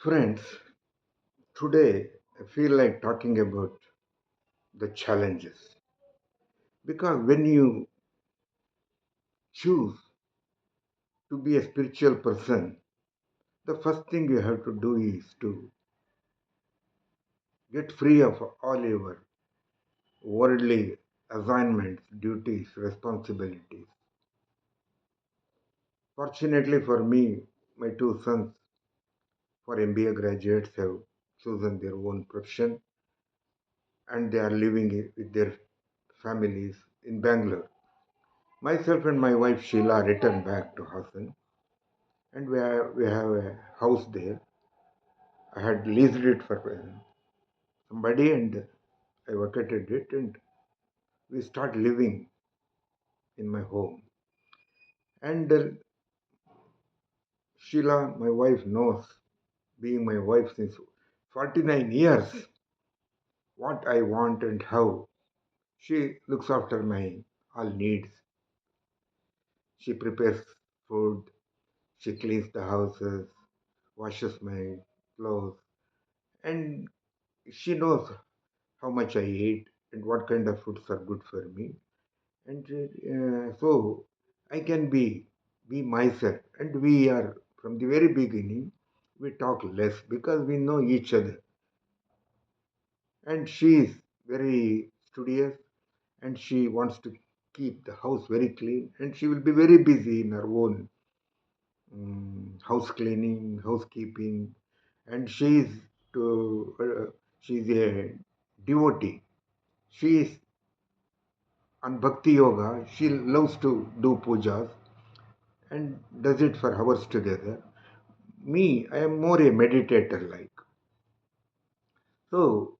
Friends, today I feel like talking about the challenges because when you choose to be a spiritual person, the first thing you have to do is to get free of all your worldly assignments, duties, responsibilities. Fortunately for me, my two sons, for MBA graduates, have chosen their own profession and they are living with their families in Bangalore. Myself and my wife Sheila returned back to Hassan and we have a house there. I had leased it for somebody and I vacated it and we start living in my home. And Sheila, my wife, knows, being my wife since 49 years, what I want and how. She looks after my all needs. She prepares food, she cleans the houses, washes my clothes, and she knows how much I eat and what kind of foods are good for me. And so I can be myself. And we are from the very beginning. We talk less because we know each other. And she is very studious and she wants to keep the house very clean. And she will be very busy in her own house cleaning, housekeeping. And to she's a devotee. She is on Bhakti Yoga, she loves to do pujas and does it for hours together. Me, I am more a meditator like. So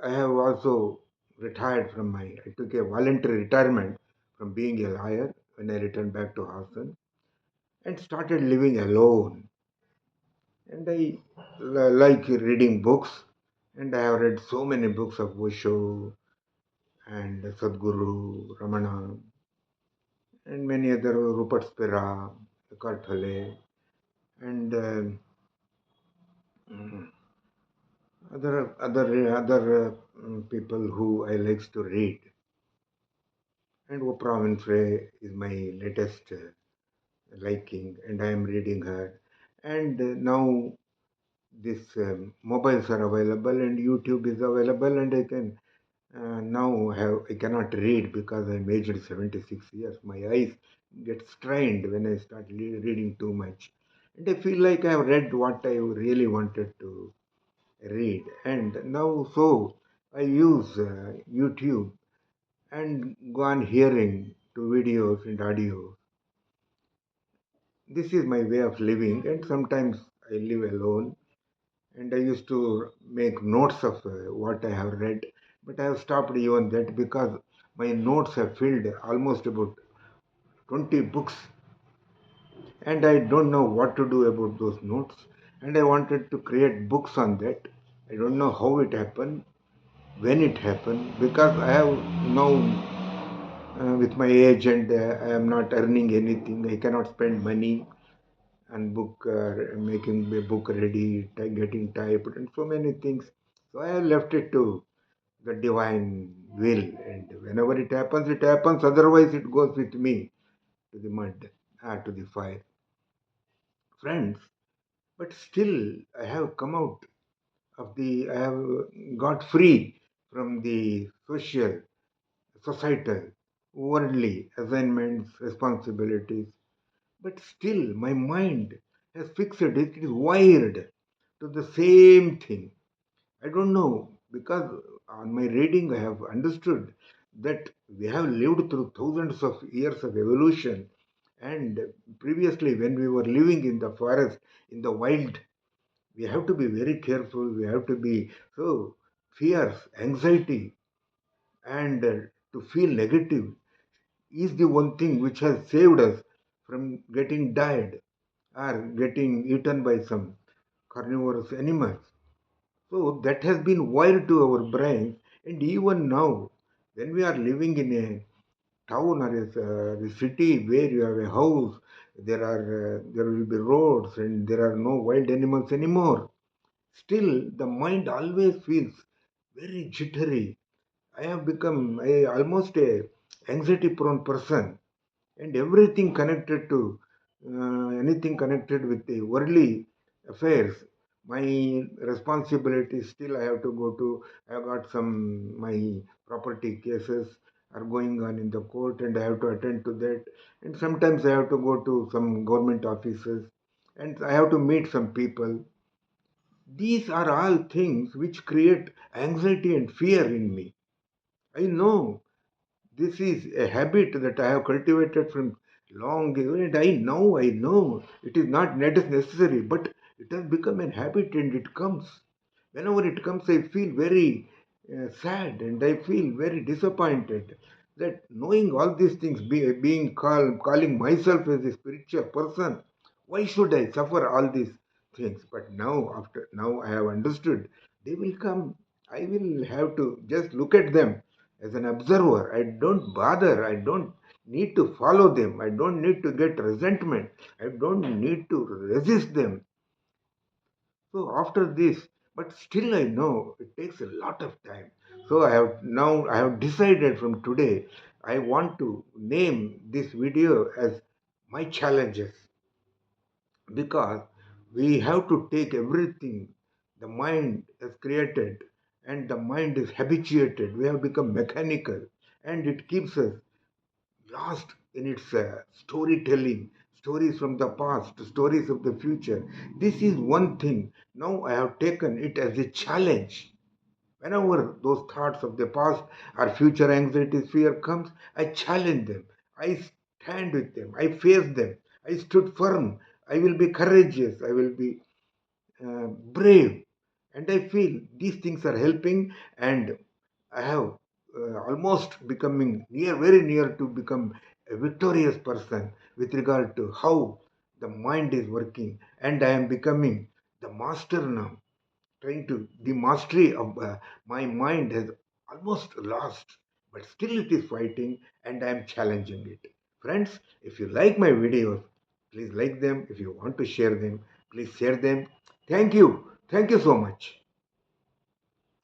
I have also retired from I took a voluntary retirement from being a lawyer when I returned back to Hassan and started living alone. And I like reading books and I have read so many books of Osho and Sadhguru, Ramana and many other Rupert Spira, Eckhart Tolle, and mm, other people who I likes to read. And Oprah Winfrey is my latest liking, and I am reading her. And now these mobiles are available, and YouTube is available, and I can now have I cannot read because I'm aged 76 years. My eyes get strained when I start reading too much, and I feel like I have read what I really wanted to read. And now, so I use YouTube and go on hearing to videos and audio. This is my way of living, and sometimes I live alone. And I used to make notes of what I have read, but I have stopped even that because my notes have filled almost about 20 books, and I don't know what to do about those notes. And I wanted to create books on that. I don't know how it happened, when it happened, because I have now, with my age and I am not earning anything, I cannot spend money on book, making the book ready, getting typed, and so many things. So I have left it to the divine will, and whenever it happens, it happens. Otherwise, it goes with me to the mud, to the fire. Friends, but still, I have come out I have got free from the societal, worldly assignments, responsibilities. But still, my mind has fixed it. It is wired to the same thing. I don't know because on my reading I have understood that we have lived through thousands of years of evolution. And previously, when we were living in the forest, in the wild, we have to be very careful. We have to be so fears, anxiety, and to feel negative is the one thing which has saved us from getting died or getting eaten by some carnivorous animals. So that has been wired to our brains, and even now, when we are living in a town or a city where you have a house, there will be roads, and there are no wild animals anymore. Still the mind always feels very jittery. I have become almost a anxiety prone person, and everything connected to anything connected with the worldly affairs, my responsibility, still I have to go to. I have got some, my property cases are going on in the court, and I have to attend to that. And sometimes I have to go to some government offices, and I have to meet some people. These are all things which create anxiety and fear in me. I know this is a habit that I have cultivated from long ago, and I know it is not necessary, but it has become a habit, and it comes. Whenever it comes, I feel very sad, and I feel very disappointed that knowing all these things, calling myself as a spiritual person, why should I suffer all these things? But now, after now, I have understood. They will come. I will have to just look at them as an observer. I don't bother. I don't need to follow them. I don't need to get resentment. I don't need to resist them. So after this, but still I know it takes a lot of time. So I have decided from today I want to name this video as my challenges, because we have to take everything the mind has created, and the mind is habituated. We have become mechanical, and it keeps us lost in its storytelling, stories from the past, stories of the future. This is one thing. Now I have taken it as a challenge. Whenever those thoughts of the past or future anxiety, fear comes, I challenge them. I stand with them. I face them. I stood firm. I will be courageous. I will be brave. And I feel these things are helping, and I have almost becoming very near to become a victorious person with regard to how the mind is working, and I am becoming the master now. Trying to the mastery of my mind has almost lost, but still it is fighting, and I am challenging it. Friends, if you like my videos, please like them. If you want to share them, please share them. Thank you so much.